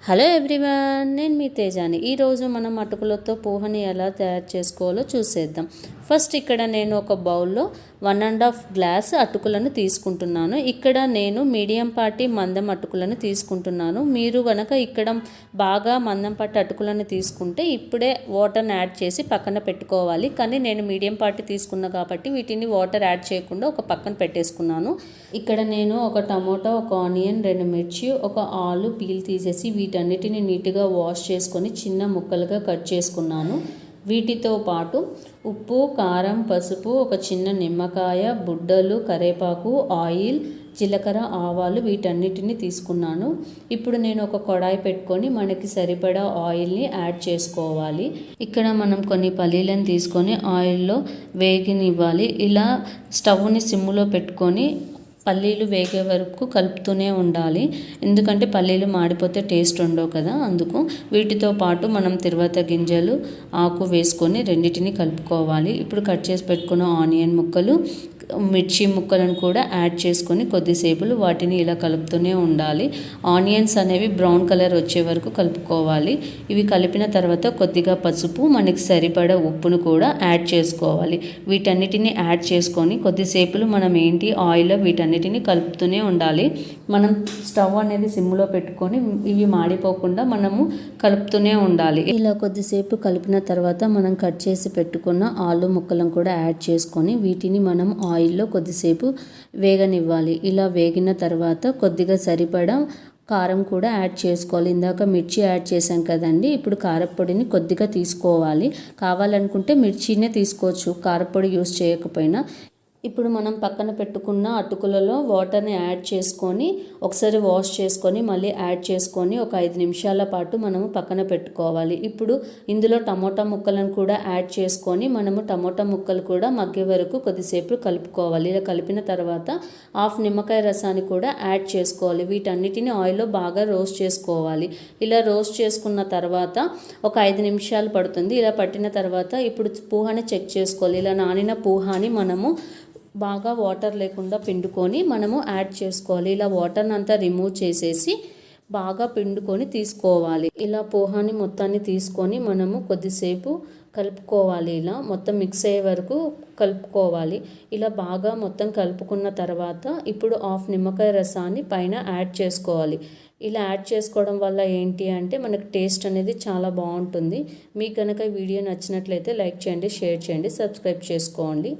Hello everyone, నేను మీ తేజాని. ఈరోజు మనం అటుకులతో పోహని ఎలా తయారు చేసుకోవాలో చూసేద్దాం. ఫస్ట్ ఇక్కడ నేను ఒక బౌల్లో 1.5 గ్లాస్ అటుకులను తీసుకుంటున్నాను. ఇక్కడ నేను మీడియం పాటి మందం అటుకులను తీసుకుంటున్నాను. మీరు కనుక ఇక్కడ బాగా మందం పాటి అటుకులను తీసుకుంటే ఇప్పుడే వాటర్ని యాడ్ చేసి పక్కన పెట్టుకోవాలి. కానీ నేను మీడియం పాటి తీసుకున్నా కాబట్టి వీటిని వాటర్ యాడ్ చేయకుండా ఒక పక్కన పెట్టేసుకున్నాను. ఇక్కడ నేను ఒక టమోటా, ఒక ఆనియన్, 2 మిర్చి, ఒక ఆలు పీల్ తీసేసి వీటన్నిటిని నీట్గా వాష్ చేసుకొని చిన్న ముక్కలుగా కట్ చేసుకున్నాను. వీటితో పాటు ఉప్పు, కారం, పసుపు, ఒక చిన్న నిమ్మకాయ, బుడ్డలు, కరివేపాకు, ఆయిల్, జీలకర్ర, ఆవాలు వీటన్నిటిని తీసుకున్నాను. ఇప్పుడు నేను ఒక కడాయి పెట్టుకొని మనకి సరిపడా ఆయిల్ని యాడ్ చేసుకోవాలి. ఇక్కడ మనం కొన్ని పల్లీలను తీసుకొని ఆయిల్లో వేగనివ్వాలి. ఇలా స్టవ్ని సిమ్లో పెట్టుకొని పల్లీలు వేగే వరకు కలుపుతూనే ఉండాలి. ఎందుకంటే పల్లీలు మాడిపోతే టేస్ట్ ఉండవు కదా, అందుకు. వీటితో పాటు మనం తిరువాత గింజలు, ఆకు వేసుకొని రెండింటిని కలుపుకోవాలి. ఇప్పుడు కట్ చేసి పెట్టుకున్న ఆనియన్ ముక్కలు, మిర్చి ముక్కలను కూడా యాడ్ చేసుకొని కొద్దిసేపు వాటిని ఇలా కలుపుతూనే ఉండాలి. ఆనియన్స్ అనేవి బ్రౌన్ కలర్ వచ్చే వరకు కలుపుకోవాలి. ఇవి కలిపిన తర్వాత కొద్దిగా పసుపు, మనకి సరిపడా ఉప్పును కూడా యాడ్ చేసుకోవాలి. వీటన్నిటిని యాడ్ చేసుకొని కొద్దిసేపు మనం ఆయిల్లో వీటన్నిటిని కలుపుతూనే ఉండాలి. మనం స్టవ్ అనేది సిమ్లో పెట్టుకొని ఇవి మాడిపోకుండా మనము కలుపుతూనే ఉండాలి. ఇలా కొద్దిసేపు కలిపిన తర్వాత మనం కట్ చేసి పెట్టుకున్న ఆలు ముక్కలను కూడా యాడ్ చేసుకొని వీటిని మనం ఆయిల్లో కొద్దిసేపు వేగనివ్వాలి. ఇలా వేగిన తర్వాత కొద్దిగా సరిపడా కారం కూడా యాడ్ చేసుకోవాలి. ఇందాక మిర్చి యాడ్ చేసాం కదండి, ఇప్పుడు కారపొడిని కొద్దిగా తీసుకోవాలి. కావాలనుకుంటే మిర్చినే తీసుకోవచ్చు, కారపొడి యూస్ చేయకపోయినా. ఇప్పుడు మనం పక్కన పెట్టుకున్న అటుకులలో వాటర్ని యాడ్ చేసుకొని ఒకసారి వాష్ చేసుకొని మళ్ళీ యాడ్ చేసుకొని ఒక 5 నిమిషాల పాటు మనము పక్కన పెట్టుకోవాలి. ఇప్పుడు ఇందులో టమోటా ముక్కలను కూడా యాడ్ చేసుకొని మనము టమోటా ముక్కలు కూడా మగ్గే వరకు కొద్దిసేపు కలుపుకోవాలి. ఇలా కలిపిన తర్వాత హాఫ్ నిమ్మకాయ రసాన్ని కూడా యాడ్ చేసుకోవాలి. వీటన్నిటిని ఆయిల్లో బాగా రోస్ట్ చేసుకోవాలి. ఇలా రోస్ట్ చేసుకున్న తర్వాత ఒక 5 నిమిషాలు పడుతుంది. ఇలా పట్టిన తర్వాత ఇప్పుడు పూహాని చెక్ చేసుకోవాలి. ఇలా నానిన పూహాని మనము బాగా వాటర్ లేకుండా పిండుకొని మనము యాడ్ చేసుకోవాలి. ఇలా వాటర్ని అంతా రిమూవ్ చేసేసి బాగా పిండుకొని తీసుకోవాలి. ఇలా పోహాని మొత్తాన్ని తీసుకొని మనము కొద్దిసేపు కలుపుకోవాలి. ఇలా మొత్తం మిక్స్ అయ్యే వరకు కలుపుకోవాలి. ఇలా బాగా మొత్తం కలుపుకున్న తర్వాత ఇప్పుడు హాఫ్ నిమ్మకాయ రసాన్ని పైన యాడ్ చేసుకోవాలి. ఇలా యాడ్ చేసుకోవడం వల్ల ఏంటి అంటే మనకు టేస్ట్ అనేది చాలా బాగుంటుంది. మీకు కనుక వీడియో నచ్చినట్లయితే లైక్ చేయండి, షేర్ చేయండి, సబ్స్క్రైబ్ చేసుకోండి.